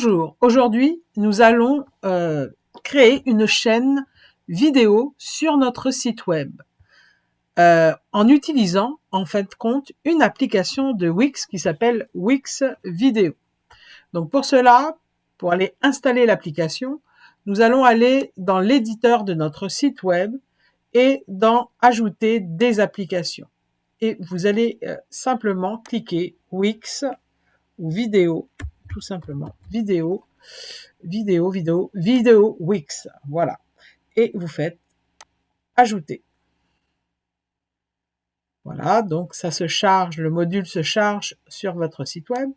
Bonjour, aujourd'hui nous allons créer une chaîne vidéo sur notre site web en utilisant en fin de compte une application de Wix qui s'appelle Wix Vidéo. Donc pour cela, pour aller installer l'application, nous allons aller dans l'éditeur de notre site web et dans Ajouter des applications. Et vous allez simplement cliquer Wix ou Vidéo, tout simplement, Vidéo Wix, voilà. Et vous faites Ajouter. Voilà, donc ça se charge, le module se charge sur votre site web.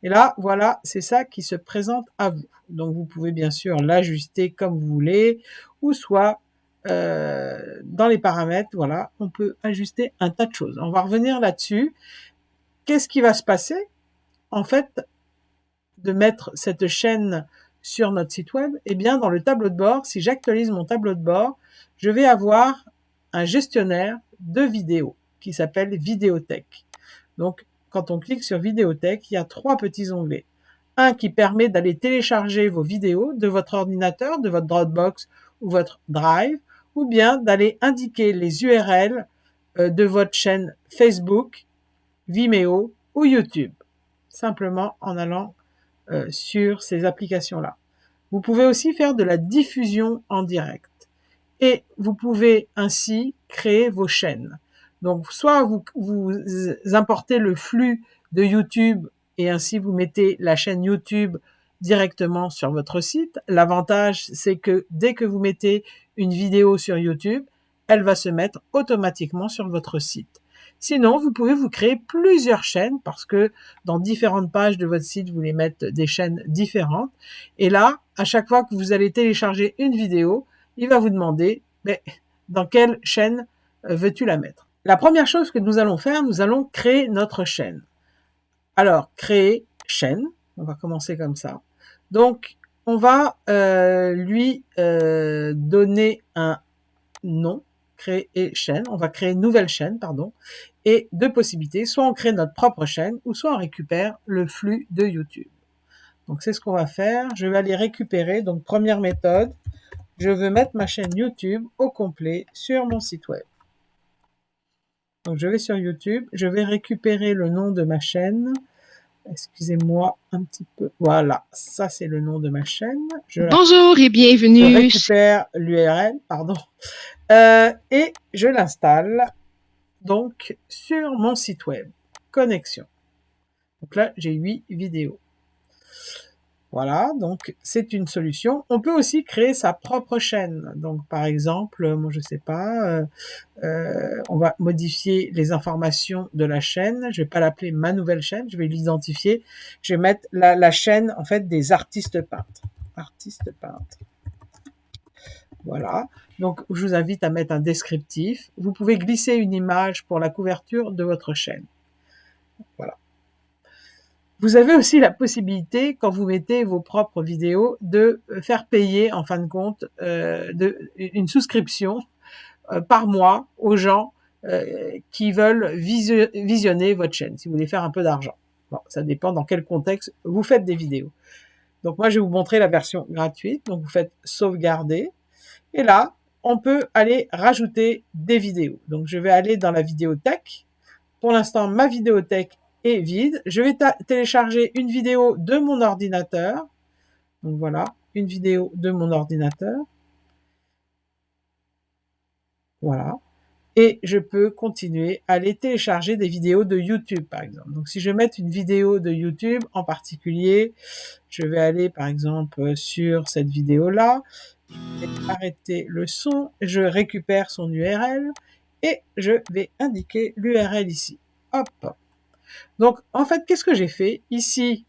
Et là, voilà, c'est ça qui se présente à vous. Donc vous pouvez bien sûr l'ajuster comme vous voulez, ou soit dans les paramètres, voilà, on peut ajuster un tas de choses. On va revenir là-dessus. Qu'est-ce qui va se passer? En fait, de mettre cette chaîne sur notre site web, eh bien, dans le tableau de bord, si j'actualise mon tableau de bord, je vais avoir un gestionnaire de vidéos qui s'appelle Vidéothèque. Donc, quand on clique sur Vidéothèque, il y a 3 petits onglets. Un qui permet d'aller télécharger vos vidéos de votre ordinateur, de votre Dropbox ou votre Drive, ou bien d'aller indiquer les URL de votre chaîne Facebook, Vimeo ou YouTube, simplement en allant sur ces applications-là. Vous pouvez aussi faire de la diffusion en direct. Et vous pouvez ainsi créer vos chaînes. Donc, soit vous importez le flux de YouTube et ainsi vous mettez la chaîne YouTube directement sur votre site. L'avantage, c'est que dès que vous mettez une vidéo sur YouTube, elle va se mettre automatiquement sur votre site. Sinon, vous pouvez vous créer plusieurs chaînes parce que dans différentes pages de votre site, vous voulez mettre des chaînes différentes. Et là, à chaque fois que vous allez télécharger une vidéo, il va vous demander mais dans quelle chaîne veux-tu la mettre. La première chose que nous allons faire, nous allons créer notre chaîne. Alors, créer chaîne, on va commencer comme ça. Donc, on va lui donner un nom, créer chaîne, on va créer une nouvelle chaîne, pardon, et 2 possibilités, soit on crée notre propre chaîne, ou soit on récupère le flux de YouTube. Donc, c'est ce qu'on va faire. Je vais aller récupérer, donc première méthode, je veux mettre ma chaîne YouTube au complet sur mon site web. Donc, je vais sur YouTube, je vais récupérer le nom de ma chaîne. Excusez-moi un petit peu. Voilà, ça c'est le nom de ma chaîne. Bonjour et bienvenue. Je récupère l'URL, pardon. Et je l'installe donc sur mon site web. Connexion. Donc là, j'ai 8 vidéos. Voilà, donc c'est une solution. On peut aussi créer sa propre chaîne. Donc par exemple, moi je sais pas, on va modifier les informations de la chaîne. Je vais pas l'appeler ma nouvelle chaîne, je vais l'identifier. Je vais mettre la chaîne en fait des artistes peintres. Artistes peintres. Voilà. Donc je vous invite à mettre un descriptif. Vous pouvez glisser une image pour la couverture de votre chaîne. Voilà. Vous avez aussi la possibilité, quand vous mettez vos propres vidéos, de faire payer, en fin de compte, une souscription par mois aux gens qui veulent visionner votre chaîne, si vous voulez faire un peu d'argent. Bon, ça dépend dans quel contexte vous faites des vidéos. Donc moi, je vais vous montrer la version gratuite. Donc vous faites sauvegarder. Et là, on peut aller rajouter des vidéos. Donc je vais aller dans la vidéothèque. Pour l'instant, ma vidéothèque est vide. Je vais télécharger une vidéo de mon ordinateur. Donc voilà, une vidéo de mon ordinateur. Voilà. Et je peux continuer à aller télécharger des vidéos de YouTube, par exemple. Donc si je vais mettre une vidéo de YouTube en particulier, je vais aller par exemple sur cette vidéo-là, je vais arrêter le son, je récupère son URL et je vais indiquer l'URL ici. Hop. Donc, en fait, qu'est-ce que j'ai fait? Ici,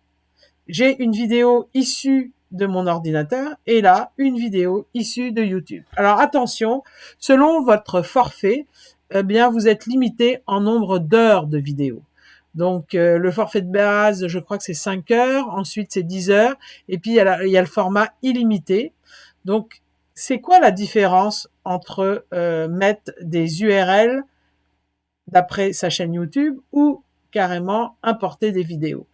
j'ai une vidéo issue de mon ordinateur et là, une vidéo issue de YouTube. Alors, attention, selon votre forfait, eh bien, vous êtes limité en nombre d'heures de vidéo. Donc, le forfait de base, je crois que c'est 5 heures, ensuite c'est 10 heures, et puis il y a le format illimité. Donc, c'est quoi la différence entre mettre des URL d'après sa chaîne YouTube ou carrément importer des vidéos.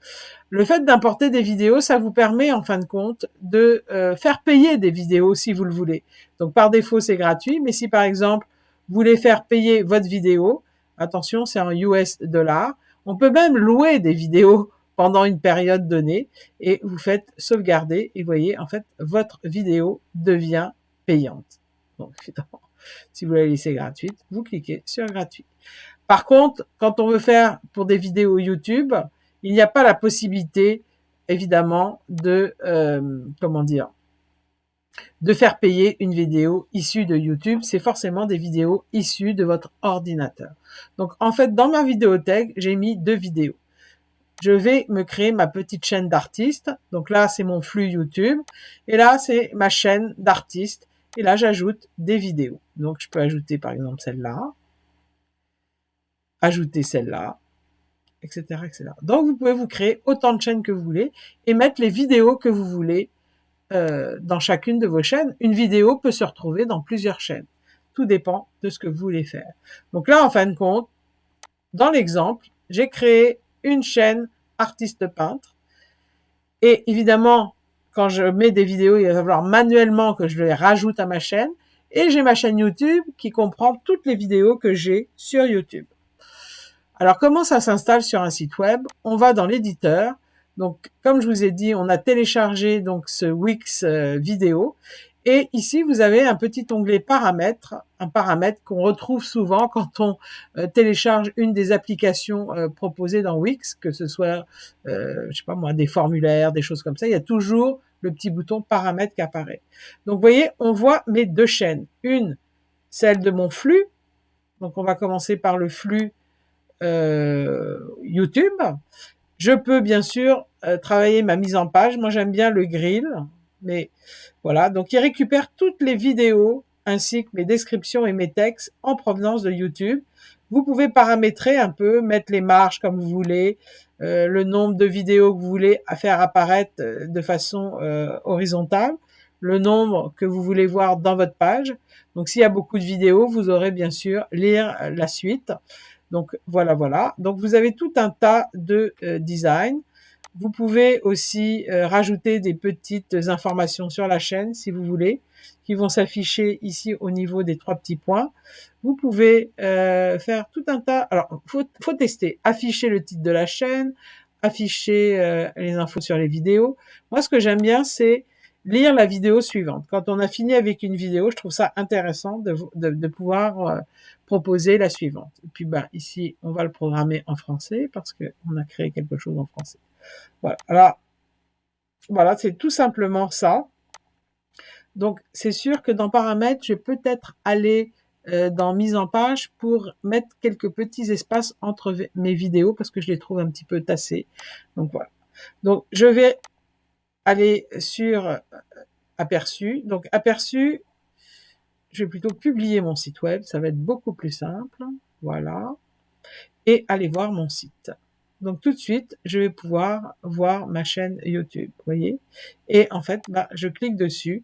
Le fait d'importer des vidéos, ça vous permet en fin de compte de faire payer des vidéos si vous le voulez. Donc par défaut, c'est gratuit, mais si par exemple, vous voulez faire payer votre vidéo, attention, c'est en US dollars, on peut même louer des vidéos pendant une période donnée et vous faites sauvegarder et vous voyez, en fait, votre vidéo devient payante. Donc évidemment, si vous la laissez gratuite, vous cliquez sur gratuit. Par contre, quand on veut faire pour des vidéos YouTube, il n'y a pas la possibilité, évidemment, de de faire payer une vidéo issue de YouTube. C'est forcément des vidéos issues de votre ordinateur. Donc, en fait, dans ma vidéothèque, j'ai mis 2 vidéos. Je vais me créer ma petite chaîne d'artiste. Donc là, c'est mon flux YouTube. Et là, c'est ma chaîne d'artiste. Et là, j'ajoute des vidéos. Donc, je peux ajouter, par exemple, celle-là. Ajouter celle-là. Etc., etc. Donc, vous pouvez vous créer autant de chaînes que vous voulez et mettre les vidéos que vous voulez dans chacune de vos chaînes. Une vidéo peut se retrouver dans plusieurs chaînes. Tout dépend de ce que vous voulez faire. Donc là, en fin de compte, dans l'exemple, j'ai créé une chaîne artiste peintre. Et évidemment, quand je mets des vidéos, il va falloir manuellement que je les rajoute à ma chaîne. Et j'ai ma chaîne YouTube qui comprend toutes les vidéos que j'ai sur YouTube. Alors, comment ça s'installe sur un site web? On va dans l'éditeur. Donc, comme je vous ai dit, on a téléchargé donc ce Wix vidéo. Et ici, vous avez un petit onglet paramètres, un paramètre qu'on retrouve souvent quand on télécharge une des applications proposées dans Wix, que ce soit, je sais pas moi, des formulaires, des choses comme ça. Il y a toujours le petit bouton paramètres qui apparaît. Donc, vous voyez, on voit mes 2 chaînes. Une, celle de mon flux. Donc, on va commencer par le flux YouTube. Je peux bien sûr travailler ma mise en page. Moi, j'aime bien le grill, mais voilà. Donc, il récupère toutes les vidéos ainsi que mes descriptions et mes textes en provenance de YouTube. Vous pouvez paramétrer un peu, mettre les marges comme vous voulez, le nombre de vidéos que vous voulez faire apparaître de façon horizontale, le nombre que vous voulez voir dans votre page. Donc, s'il y a beaucoup de vidéos, vous aurez bien sûr lire la suite. Donc, voilà, voilà. Donc, vous avez tout un tas de design. Vous pouvez aussi rajouter des petites informations sur la chaîne, si vous voulez, qui vont s'afficher ici au niveau des 3 petits points. Vous pouvez faire tout un tas... Alors, faut tester. Afficher le titre de la chaîne, afficher les infos sur les vidéos. Moi, ce que j'aime bien, c'est lire la vidéo suivante. Quand on a fini avec une vidéo, je trouve ça intéressant de pouvoir proposer la suivante. Et puis ici, on va le programmer en français parce qu'on a créé quelque chose en français. Voilà. Alors, voilà, c'est tout simplement ça. Donc, c'est sûr que dans paramètres, je vais peut-être aller dans mise en page pour mettre quelques petits espaces entre mes vidéos parce que je les trouve un petit peu tassés. Donc, voilà. Donc, je vais aller sur aperçu. Donc, aperçu, je vais plutôt publier mon site web. Ça va être beaucoup plus simple. Voilà. Et aller voir mon site. Donc, tout de suite, je vais pouvoir voir ma chaîne YouTube. Vous voyez? Et en fait, je clique dessus.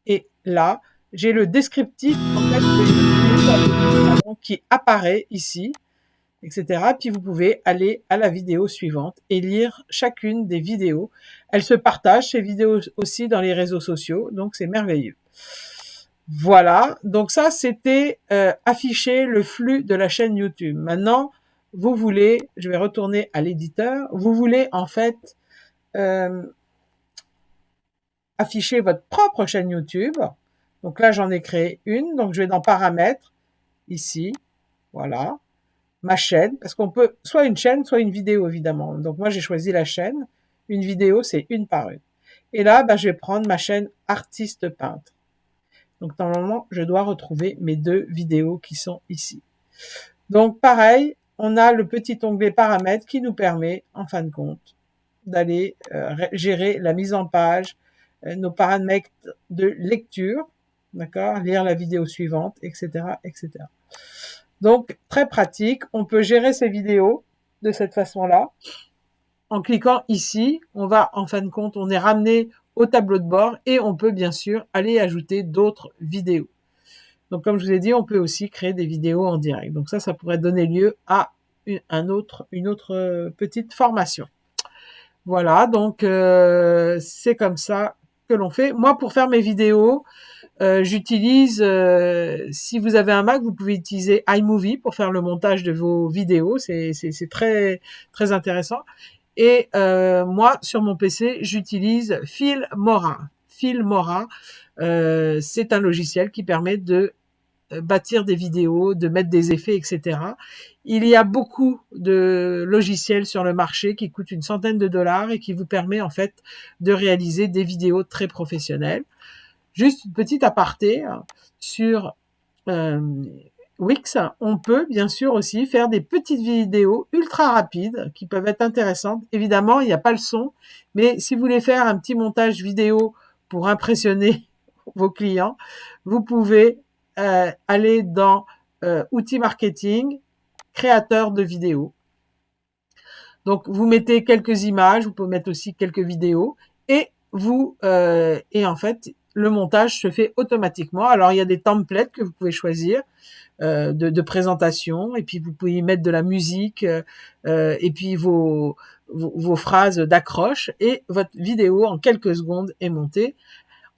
Et là, j'ai le descriptif en fait, de YouTube qui apparaît ici, etc. Puis vous pouvez aller à la vidéo suivante et lire chacune des vidéos. Elles se partagent, ces vidéos aussi, dans les réseaux sociaux, donc c'est merveilleux. Voilà, donc ça c'était afficher le flux de la chaîne YouTube. Maintenant, vous voulez, je vais retourner à l'éditeur, vous voulez en fait afficher votre propre chaîne YouTube. Donc là, j'en ai créé une, donc je vais dans paramètres, ici, voilà. Ma chaîne, parce qu'on peut soit une chaîne, soit une vidéo, évidemment. Donc moi, j'ai choisi la chaîne. Une vidéo, c'est une par une. Et là, je vais prendre ma chaîne artiste peintre. Donc normalement, je dois retrouver mes 2 vidéos qui sont ici. Donc pareil, on a le petit onglet paramètres qui nous permet, en fin de compte, d'aller gérer la mise en page, nos paramètres de lecture, d'accord, lire la vidéo suivante, etc., etc. Donc, très pratique. On peut gérer ces vidéos de cette façon-là. En cliquant ici, on va, en fin de compte, on est ramené au tableau de bord et on peut bien sûr aller ajouter d'autres vidéos. Donc, comme je vous ai dit, on peut aussi créer des vidéos en direct. Donc ça pourrait donner lieu à une autre petite formation. Voilà, donc c'est comme ça que l'on fait. Moi, pour faire mes vidéos, j'utilise, si vous avez un Mac, vous pouvez utiliser iMovie pour faire le montage de vos vidéos. C'est très très intéressant. Et moi, sur mon PC, j'utilise Filmora. Filmora, c'est un logiciel qui permet de bâtir des vidéos, de mettre des effets, etc. Il y a beaucoup de logiciels sur le marché qui coûtent une centaine de dollars et qui vous permet en fait de réaliser des vidéos très professionnelles. Juste une petite aparté sur Wix, on peut bien sûr aussi faire des petites vidéos ultra rapides qui peuvent être intéressantes. Évidemment, il n'y a pas le son, mais si vous voulez faire un petit montage vidéo pour impressionner vos clients, vous pouvez aller dans outils marketing, créateur de vidéos. Donc, vous mettez quelques images, vous pouvez mettre aussi quelques vidéos, et en fait, le montage se fait automatiquement. Alors, il y a des templates que vous pouvez choisir de présentation, et puis vous pouvez y mettre de la musique, et puis vos phrases d'accroche, et votre vidéo en quelques secondes est montée.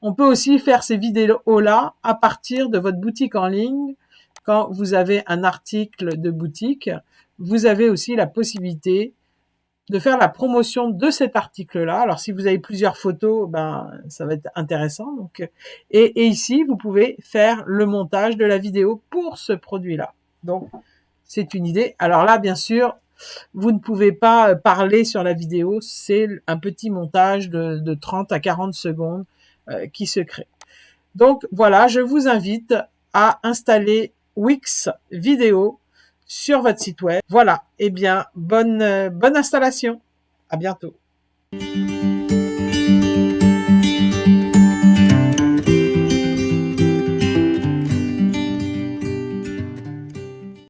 On peut aussi faire ces vidéos-là à partir de votre boutique en ligne. Quand vous avez un article de boutique, vous avez aussi la possibilité de faire la promotion de cet article-là. Alors, si vous avez plusieurs photos, ben, ça va être intéressant. Donc, et ici, vous pouvez faire le montage de la vidéo pour ce produit-là. Donc, c'est une idée. Alors là, bien sûr, vous ne pouvez pas parler sur la vidéo. C'est un petit montage de 30 à 40 secondes qui se crée. Donc, voilà, je vous invite à installer Wix Vidéo sur votre site web. Voilà, eh bien, bonne installation. À bientôt.